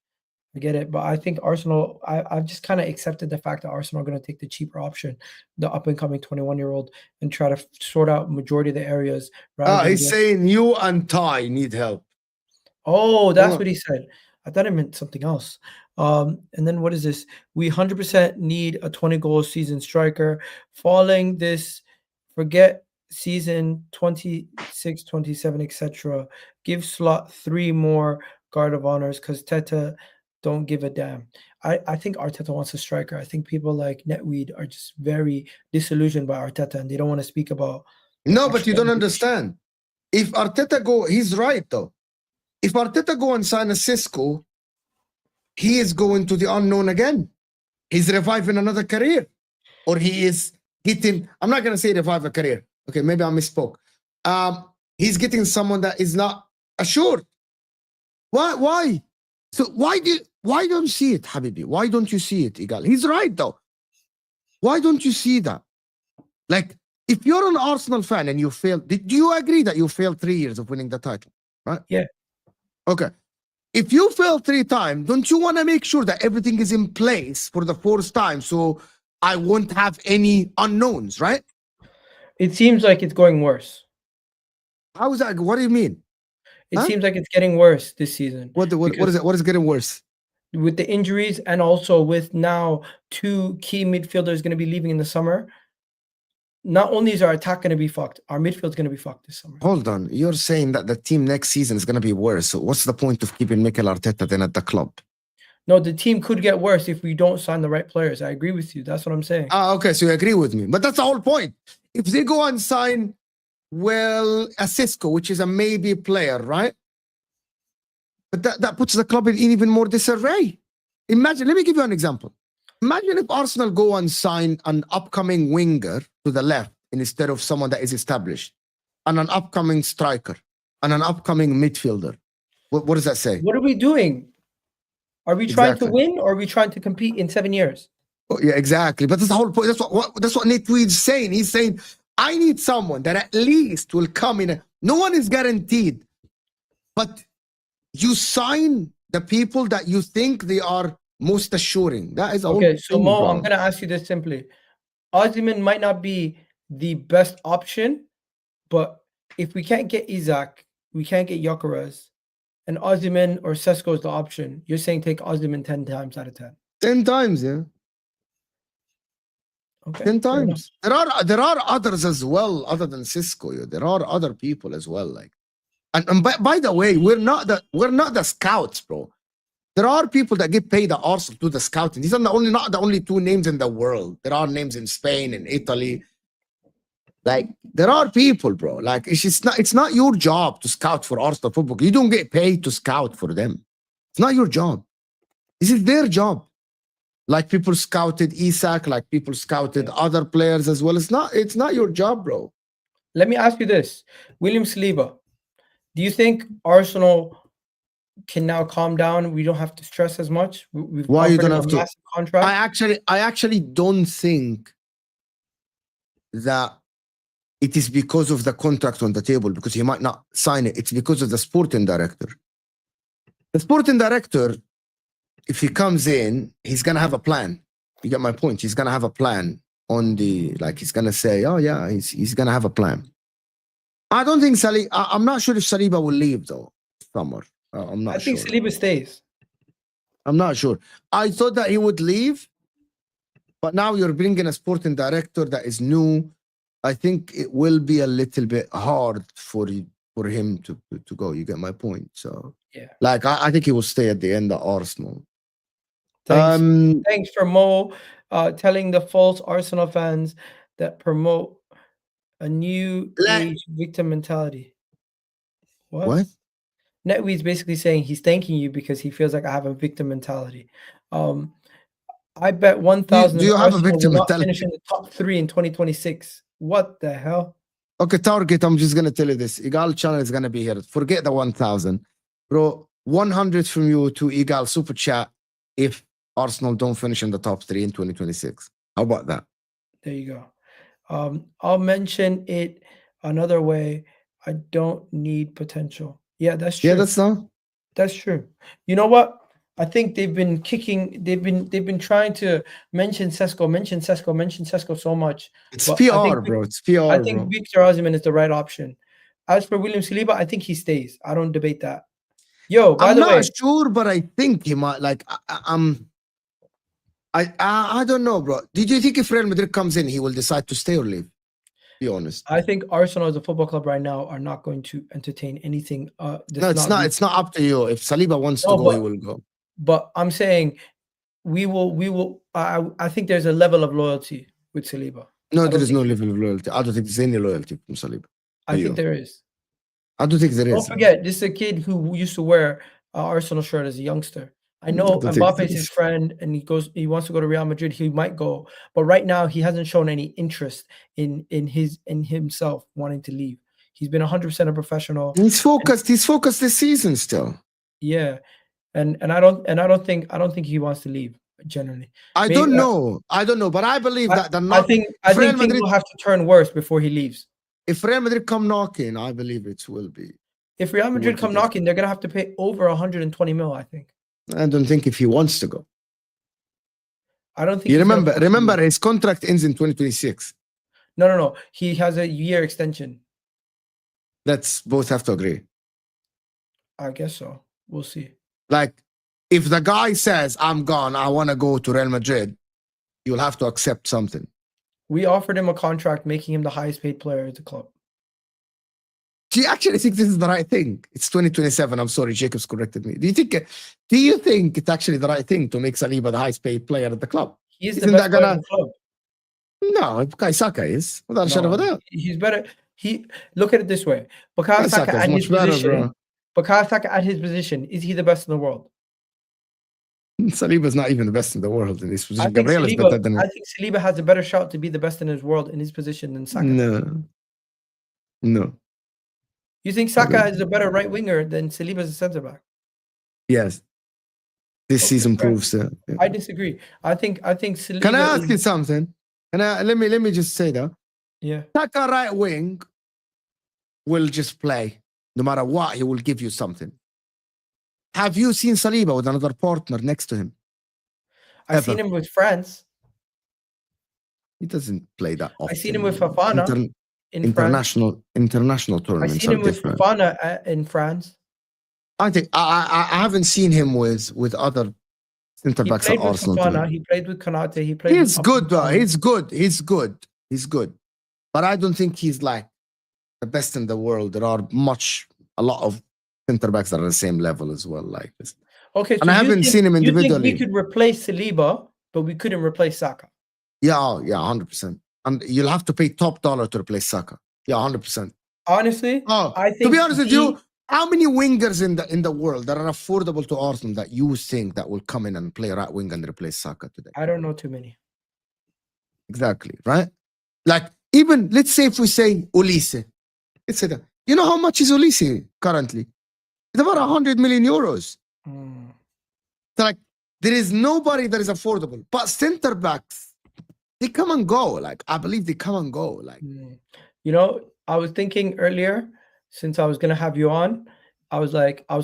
But I think Arsenal, I've just kind of accepted the fact that Arsenal are going to take the cheaper option, the up-and-coming 21-year-old, and try to sort out majority of the areas. He's saying you and Ty need help. Oh, that's what he said. I thought it meant something else. And then what is this? We 100% need a 20-goal season striker. Following this, forget season 26, 27, etc. Give Slot 3 more guard of honors because Teta don't give a damn. I think Arteta wants a striker. I think people like Netweed are just very disillusioned by Arteta and they don't want to speak about. No, but you don't understand. If Arteta go, he's right though. If Arteta go and sign a Sesko, he is going to the unknown again. He's reviving another career. Or he is getting, I'm not going to say revive a career. Okay, maybe I misspoke. He's getting someone that is not assured. Why? So why don't you see it, Habibi? Why don't you see it, Egal? He's right though. Why don't you see that? Like, if you're an Arsenal fan and you failed, do you agree that you failed 3 years of winning the title? Right? Yeah. Okay. If you fail 3 times, don't you want to make sure that everything is in place for the 4th time? So I won't have any unknowns, right? It seems like it's going worse. How is that? What do you mean? It Huh? seems like it's getting worse this season. What is it? What is getting worse? With the injuries and also with now 2 key midfielders going to be leaving in the summer. Not only is our attack going to be fucked, our midfield's going to be fucked this summer. Hold on. You're saying that the team next season is going to be worse. So what's the point of keeping Mikel Arteta then at the club? No, the team could get worse if we don't sign the right players. I agree with you. That's what I'm saying. Okay, so you agree with me. But that's the whole point. If they go and sign, well, a Sesko, which is a maybe player, right? But that puts the club in even more disarray. Imagine, let me give you an example. Imagine if Arsenal go and sign an upcoming winger to the left instead of someone that is established, and an upcoming striker, and an upcoming midfielder. What does that say? What are we doing? Are we trying to Exactly. win or are we trying to compete in 7 years? Oh, yeah, exactly. But that's the whole point. That's what Nate Weed's saying. He's saying, I need someone that at least will come in. No one is guaranteed, but you sign the people that you think they are most assuring. That is the Okay, whole so thing, Mo, bro. I'm gonna ask you this simply. Osimhen might not be the best option, but if we can't get Isak, we can't get Gyökeres, and Osimhen or Sesko is the option. You're saying take Osimhen 10 times out of 10. 10 times, yeah. Okay. 10 times. There are others as well, other than Sesko. Yeah. There are other people as well. Like, and by the way, we're not the scouts, bro. There are people that get paid at Arsenal to do the scouting. These are not the only 2 names in the world. There are names in Spain and Italy. Like, there are people, bro. Like, it's not your job to scout for Arsenal football. You don't get paid to scout for them. It's not your job. This is their job. Like, people scouted Isak, like people scouted other players as well. It's not your job, bro. Let me ask you this. William Saliba, do you think Arsenal can now calm down? We don't have to stress as much. We've Why you offered don't him have a to? massive contract. I actually don't think that it is because of the contract on the table, because he might not sign it. It's because of the sporting director. The sporting director, if he comes in, he's going to have a plan. You get my point? He's going to have a plan on the, like, he's going to say, oh yeah, he's going to have a plan. I don't think I'm not sure if Saliba will leave though, summer. I'm not sure. I think Saliba stays. I'm not sure. I thought that he would leave, but now you're bringing a sporting director that is new. I think it will be a little bit hard for him to go. You get my point? So yeah, like I think he will stay at the end of Arsenal. Thanks for Mo telling the false Arsenal fans that promote a new age victim mentality. What? Netweed's basically saying he's thanking you because he feels like I have a victim mentality. I bet 1,000 do you have Arsenal a victim will not mentality? finish in the top 3 in 2026. What the hell? Okay, Target, I'm just going to tell you this. Egal channel is going to be here. Forget the 1,000. Bro, 100 from you to Egal Super Chat if Arsenal don't finish in the top 3 in 2026. How about that? There you go. I'll mention it another way. I don't need potential. Yeah, that's true. Yeah, that's true. You know what? I think they've been trying to mention Sesko so much. It's PR, bro. It's PR, I think Victor Osimhen is the right option. As for William Saliba, I think he stays. I don't debate that. Yo, by the way, I'm not sure, but I think he might. Like, I don't know, bro. Did you think if Real Madrid comes in, he will decide to stay or leave? Be honest. I think Arsenal as a football club right now are not going to entertain anything. No, it's not. It's not up to you. If Saliba wants to go, he will go. But I'm saying we will. I think there's a level of loyalty with Saliba. No, there is no level of loyalty. I don't think there's any loyalty from Saliba. I think there is. I don't think there is. Don't forget, this is a kid who used to wear Arsenal shirt as a youngster. I know Mbappe is his friend, and he wants to go to Real Madrid. He might go, but right now he hasn't shown any interest in himself wanting to leave. He's been 100% a professional. He's focused. He's focused this season still. Yeah, and I don't think he wants to leave. Generally, I don't know, but I believe that I think things will have to turn worse before he leaves. If Real Madrid come knocking, I believe it will be. If Real Madrid come knocking, they're gonna have to pay over 120 mil. I think. I don't think if he wants to go. I don't think You he's gonna remember? push Remember, him. his contract ends in 2026. No. He has a year extension. Let's both have to agree. I guess so. We'll see. Like, if the guy says, "I'm gone, I want to go to Real Madrid," you'll have to accept something. We offered him a contract, making him the highest paid player at the club. Do you actually think this is the right thing? It's 2027. I'm sorry, Jacob's corrected me. Do you think it's actually the right thing to make Saliba the highest paid player at the club? He is the Isn't best that player gonna? in the club. No, Bukayo Saka is. Without a shadow of a doubt. He's better. Look at it this way: Bukayo Saka Saka is at his much better, position. bro. Bukayo Saka at his position, is he the best in the world? Saliba's not even the best in the world in this I position. think Gabriel is better than him. I think Saliba has a better shot to be the best in his world in his position than Saka. No. You think Saka is a better right winger than Saliba as a centre back? Yes. This season proves that. Yeah. I disagree. I think Saliba. Can I ask you something? Let me just say that. Yeah. Saka right wing will just play. No matter what, he will give you something. Have you seen Saliba with another partner next to him? I've seen him with France. He doesn't play that often. I've seen him with Fofana in France. International tournaments. I've seen him with Fofana in France. I think I haven't seen him with other centre backs at Arsenal. Fofana, he played with Konate. He played. He's good, bro. He's good. But I don't think he's like the best in the world. There are a lot of centre backs that are the same level as well, like this. Okay, so and I haven't seen him individually. You think we could replace Saliba, but we couldn't replace Saka? Yeah, 100%. And you'll have to pay top dollar to replace Saka. Yeah, 100%. Honestly, I think to be honest with you, how many wingers in the world that are affordable to Arsenal that you think that will come in and play right wing and replace Saka today? I don't know too many. Exactly, right? Like, even, let's say if we say Olise. Let's say that. You know how much is Olise currently? It's about 100 million euros. So like, there is nobody that is affordable. But centre backs, they come and go. Like, I believe they come and go. Like, you know, I was thinking earlier, since I was gonna have you on, I was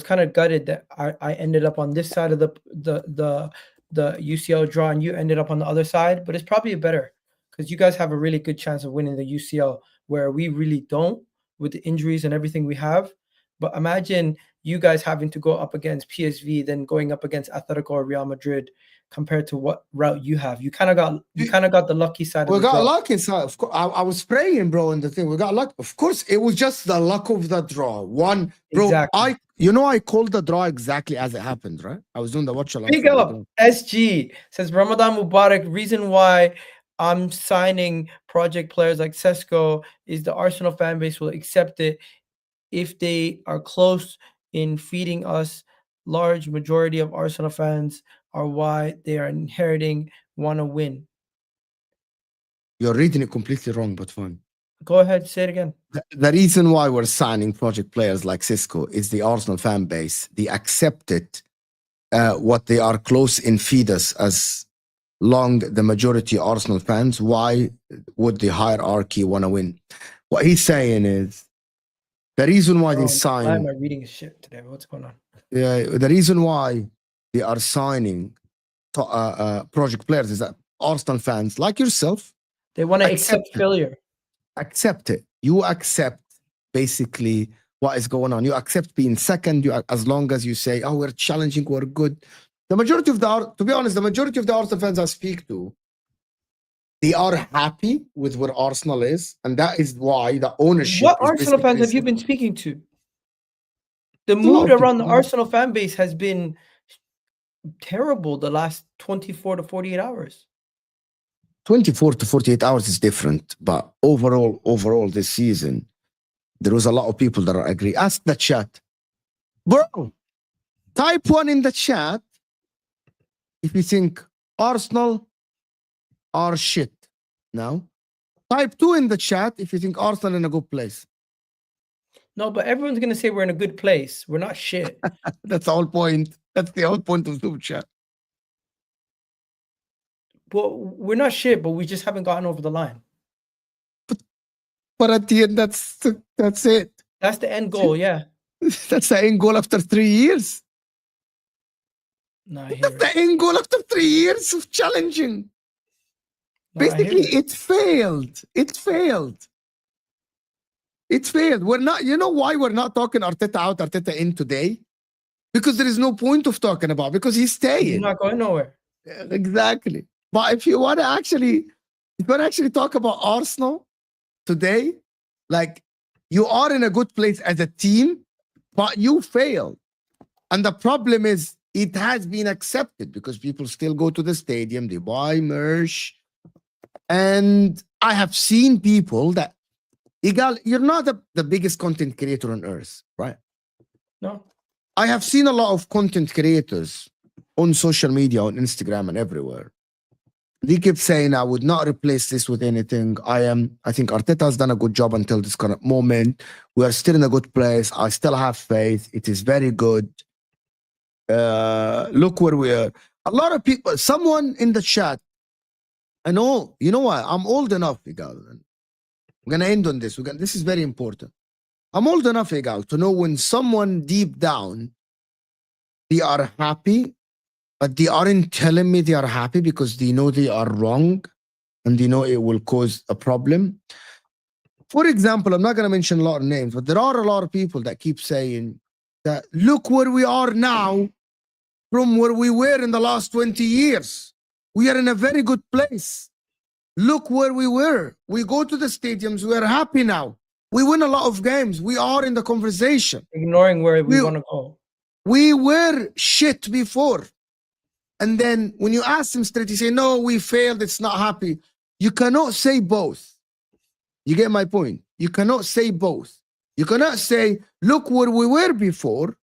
kind of gutted that I ended up on this side of the UCL draw and you ended up on the other side. But it's probably better because you guys have a really good chance of winning the UCL, where we really don't with the injuries and everything we have. But imagine you guys having to go up against PSV, then going up against Atletico or Real Madrid, compared to what route you have. You kind of got the lucky side. We got lucky side. Of course, I was praying, bro, in the thing. We got luck. Of course, it was just the luck of the draw. One, bro. Exactly. I called the draw exactly as it happened, right? I was doing the watch along. Big up. SG says Ramadan Mubarak. Reason why I'm signing project players like Sesko is the Arsenal fan base will accept it if they are close in feeding us. Large majority of Arsenal fans are why they are inheriting, want to win. You're reading it completely wrong, but fine. Go ahead, say it again. The reason why we're signing project players like Sesko is the Arsenal fan base. They accept it, what they are close in feed us as long the majority Arsenal fans. Why would the hierarchy want to win? What he's saying is the reason why they sign. Why am I reading shit today? What's going on? Yeah, the reason why they are signing project players is that Arsenal fans like yourself, they want to accept failure. Accept it. You accept basically what is going on. You accept being second. As long as you say, "Oh, we're challenging, we're good." To be honest, the majority of the Arsenal fans I speak to, they are happy with where Arsenal is, and that is why the ownership. What Arsenal fans have you been speaking to? The mood around the Arsenal fan base has been terrible the last 24 to 48 hours. 24 to 48 hours is different, but overall this season, there was a lot of people that agree. Ask the chat. Bro, type 1 in the chat if you think Arsenal are shit now. Type 2 in the chat if you think Arsenal in a good place. No, but everyone's going to say we're in a good place. We're not shit. That's the whole point. That's the whole point of the chat. Well, we're not shit, but we just haven't gotten over the line. But at the end, that's it. That's the end goal, yeah. That's the end goal after 3 years. No, I That's hear the it. end goal after 3 years of challenging. No, I hear Basically, it. it failed. It failed. It failed. We're not, you know why we're not talking Arteta out, Arteta in today? Because there is no point of talking about, because he's He's staying. not going nowhere. Exactly. But if you want to actually talk about Arsenal today, like, you are in a good place as a team, but you failed. And the problem is it has been accepted because people still go to the stadium, they buy merch. And I have seen people that, Egal, you're not the biggest content creator on earth, right? No. I have seen a lot of content creators on social media, on Instagram and everywhere. They keep saying, I would not replace this with anything. I think Arteta has done a good job until this current moment. We are still in a good place. I still have faith. It is very good. Look where we are. A lot of people, someone in the chat, I know, you know what? I'm old enough, Egal. I'm going to end on this. This is very important. I'm old enough, Egal, to know when someone deep down, they are happy, but they aren't telling me they are happy because they know they are wrong and they know it will cause a problem. For example, I'm not going to mention a lot of names, but there are a lot of people that keep saying that, look where we are now from where we were in the last 20 years. We are in a very good place. Look where we were. We go to the stadiums. We are happy now. We win a lot of games. We are in the conversation. Ignoring where we want to go. We were shit before. And then when you ask them straight, you say, no, we failed. It's not happy. You cannot say both. You get my point? You cannot say both. You cannot say, look where we were before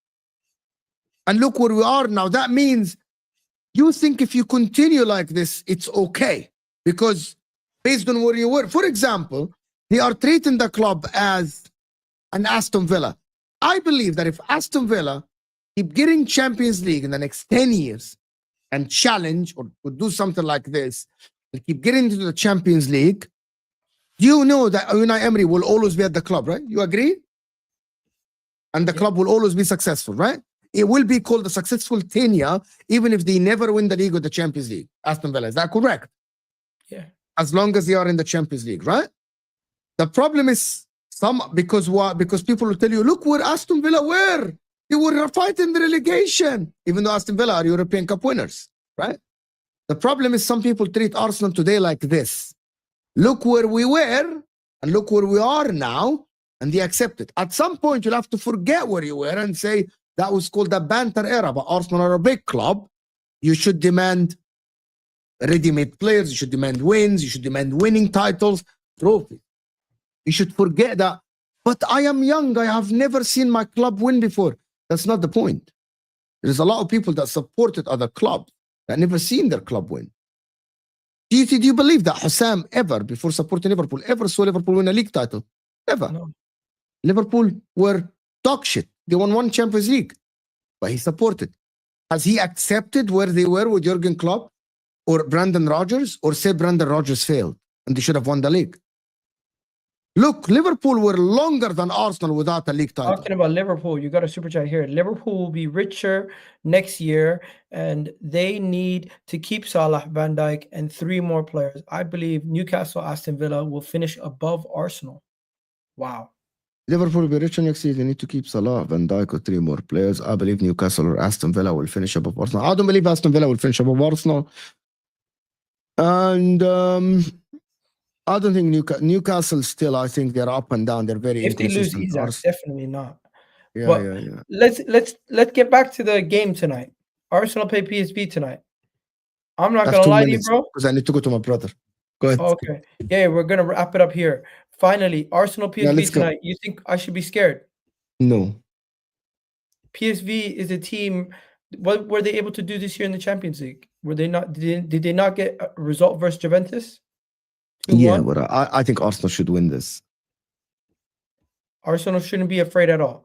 and look where we are now. That means you think if you continue like this, it's okay. Because based on where you were, for example, they are treating the club as an Aston Villa. I believe that if Aston Villa keep getting Champions League in the next 10 years and challenge or do something like this, and keep getting into the Champions League, you know that Unai Emery will always be at the club, right? You agree? And the club will always be successful, right? It will be called a successful tenure, even if they never win the league or the Champions League. Aston Villa, is that correct? Yeah. As long as they are in the Champions League, right? The problem is because what? Because people will tell you, look where Aston Villa were. They were fighting the relegation, even though Aston Villa are European Cup winners, right? The problem is some people treat Arsenal today like this. Look where we were and look where we are now, and they accept it. At some point, you'll have to forget where you were and say that was called the banter era, but Arsenal are a big club. You should demand ready-made players. You should demand wins. You should demand winning titles, trophies. You should forget that. But I am young. I have never seen my club win before. That's not the point. There's a lot of people that supported other clubs that never seen their club win. Do you believe that Hussam ever, before supporting Liverpool, ever saw Liverpool win a league title? Never. No. Liverpool were dog shit. They won one Champions League, but he supported. Has he accepted where they were with Jurgen Klopp or Brandon Rodgers, or said Brandon Rodgers failed and they should have won the league? Look, Liverpool were longer than Arsenal without a league title. Talking about Liverpool, you got a super chat here. Liverpool will be richer next year, and they need to keep Salah, Van Dijk, and 3 more players. I believe Newcastle, Aston Villa will finish above Arsenal. Wow. Liverpool will be richer next year. They need to keep Salah, Van Dijk, or 3 more players. I believe Newcastle or Aston Villa will finish above Arsenal. I don't believe Aston Villa will finish above Arsenal. And I don't think Newcastle still, I think they're up and down. They're very If they lose inconsistent. Isak, definitely not. Yeah, But yeah. let's get back to the game tonight. Arsenal play PSV tonight. I'm not That's gonna 2 lie to you, minutes, bro. because I need to go to my brother. Go ahead. Okay. Yeah, we're gonna wrap it up here. Finally, Arsenal PSV let's go. tonight. You think I should be scared? No. PSV is a team. What were they able to do this year in the Champions League? Were they not? Did they not get a result versus Juventus? 2-1? Yeah, but I think Arsenal should win this. Arsenal shouldn't be afraid at all.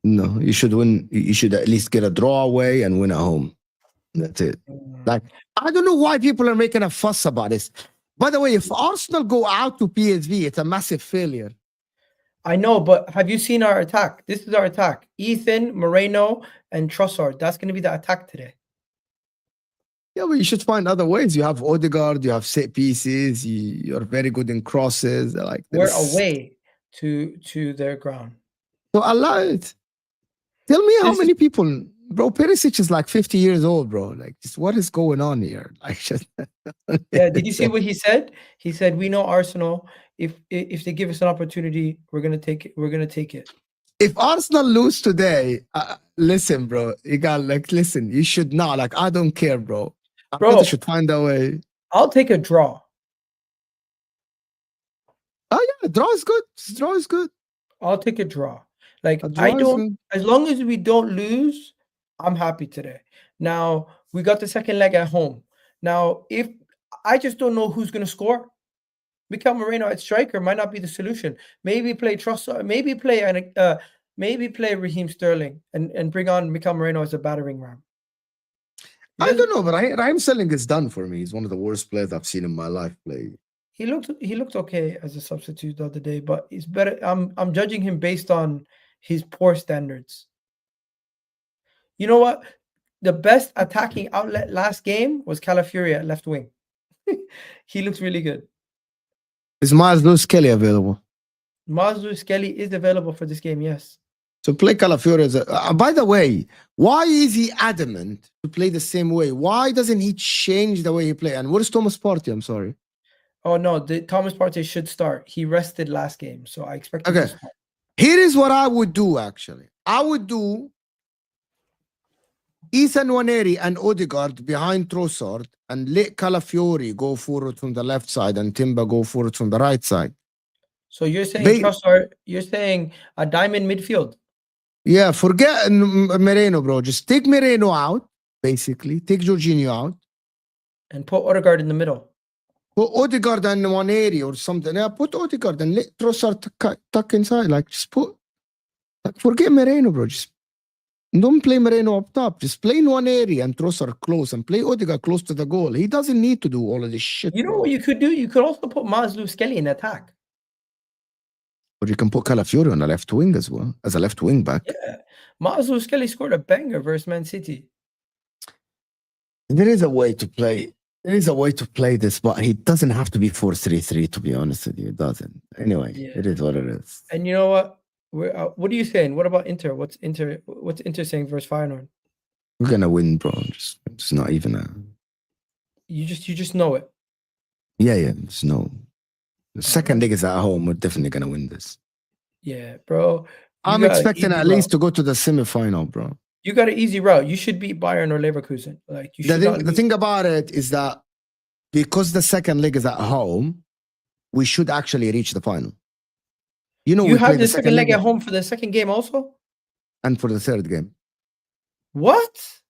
No, you should win. You should at least get a draw away and win at home. That's it. Like, I don't know why people are making a fuss about this. By the way, if Arsenal go out to PSV, it's a massive failure. I know, but have you seen our attack? This is our attack. Ethan, Moreno, and Trossard. That's going to be the attack today. Yeah, but you should find other ways. You have Odegaard, you have set pieces, you're very good in crosses. Like We're this. away to their ground. So allow it. Tell me how This is many people, bro. Perisic is like 50 years old, bro. Like, just what is going on here? Like, just yeah. Did you see what he said? He said, "We know Arsenal. If they give us an opportunity, we're gonna take it. We're gonna take it." if Arsenal lose today, listen, bro. Egal, like, listen. You should not. Like, I don't care, bro. Bro, They should find a way. I'll take a draw. Oh yeah, draw is good. Draw is good. I'll take a draw. Like A I draw is don't, good. as long as we don't lose, I'm happy today. Now we got the second leg at home. Now, if I just don't know who's gonna score. Mikel Moreno at striker might not be the solution. Maybe play Trossard, maybe play Raheem Sterling and bring on Mikel Moreno as a battering ram. I don't know, but Raheem Sterling is done for me. He's one of the worst players I've seen in my life play. He looked okay as a substitute the other day, but he's better. I'm judging him based on his poor standards. You know what? The best attacking outlet last game was Calafiori at left wing. He looks really good. Is Miles Lewis Kelly available? Miles Lewis Kelly is available for this game, yes. So play Calafiori as a. By the way, why is he adamant to play the same way? Why doesn't he change the way he play? And where's Thomas Partey? I'm sorry. Oh no, Thomas Partey should start. He rested last game, so I expect him to start. Here is what I would do. Actually, I would do Ethan Nwaneri and Odegaard behind Trossard and let Calafiori go forward from the left side and Timber go forward from the right side. So you're saying Trossard? You're saying a diamond midfield? Yeah, forget Moreno, bro. Just take Moreno out, basically. Take Jorginho out. And put Odegaard in the middle. Put Odegaard and Nwaneri or something. Yeah, put Odegaard and let Trossard tuck inside. Like, just put... Like, forget Moreno, bro. Just don't play Moreno up top. Just play Nwaneri and Trossard close and play Odegaard close to the goal. He doesn't need to do all of this shit. You know what you could do? You could also put Miles Lewis Kelly in attack. Or you can put Calafiori on the left wing as well, as a left wing back. Yeah. Miles Lewis Kelly scored a banger versus Man City. There is a way to play. There is a way to play this, but he doesn't have to be 4-3-3, to be honest with you. It doesn't. Anyway, It is what it is. And you know what? What are you saying? What about Inter? What's Inter saying versus Feyenoord? We're gonna win, bro. It's not even a... You just know it. Yeah. It's no... The second leg is at home. We're definitely gonna win this. Yeah, bro. I'm expecting at least to go to the semi-final, bro. You got an easy route. You should beat Bayern or Leverkusen. Like you should. The thing about it is that because the second leg is at home, we should actually reach the final. You know, you have the second leg at home for the second game also, and for the third game. What?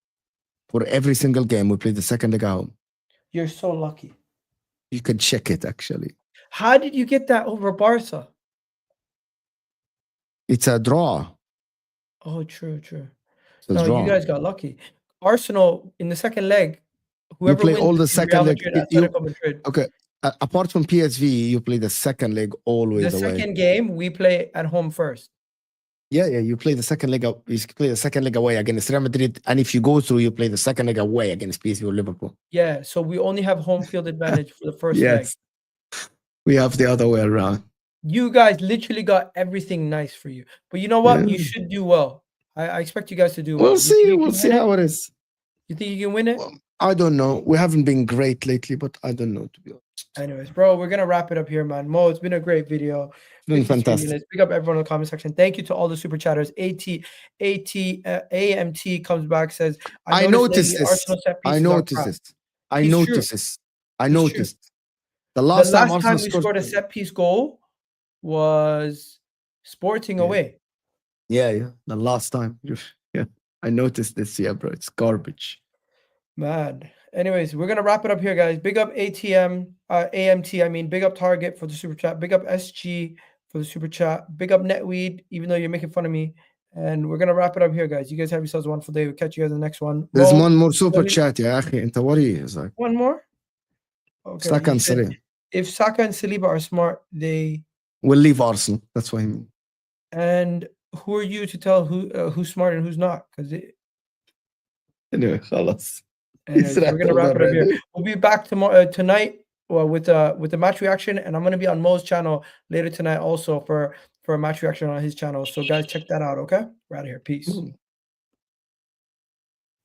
For every single game, we play the second leg at home. You're so lucky. You can check it actually. How did you get that over Barca? It's a draw. Oh, true. No, you guys got lucky. Arsenal in the second leg. Whoever play all the second leg. Okay. Apart from PSV, you play the second leg always. The second game we play at home first. Yeah. You play the second leg. You play the second leg away against Real Madrid, and if you go through, you play the second leg away against PSV or Liverpool. Yeah. So we only have home field advantage for the first leg. We have the other way around. You guys literally got everything nice for you. But you know what? Yeah. You should do well. I expect you guys to do well. We'll see. We'll see how it is. You think you can win it? Well, I don't know. We haven't been great lately, but I don't know, to be honest. Anyways, bro, we're going to wrap it up here, man. Mo, it's been a great video. It's been fantastic. Big up everyone in the comment section. Thank you to all the super chatters. AMT comes back, says, I noticed this. I noticed. The last time we scored a set piece goal was Sporting away. Yeah. The last time. Yeah. I noticed this. Yeah, bro. It's garbage. Man. Anyways, we're going to wrap it up here, guys. Big up AMT. I mean, big up Target for the super chat. Big up SG for the super chat. Big up Netweed, even though you're making fun of me. And we're going to wrap it up here, guys. You guys have yourselves a wonderful day. We'll catch you guys in the next one. There's one more super chat, yeah. What are you? One more? Okay. Saka and Saliba. If Saka and Saliba are smart, they will leave Arsenal. That's what I mean. And who are you to tell who's smart and who's not? Because anyway, خلاص. Anyways, we're gonna wrap it up here. We'll be back tomorrow tonight. Well, with the match reaction, and I'm gonna be on Mo's channel later tonight also for a match reaction on his channel. So guys, check that out. Okay, we're out of here. Peace.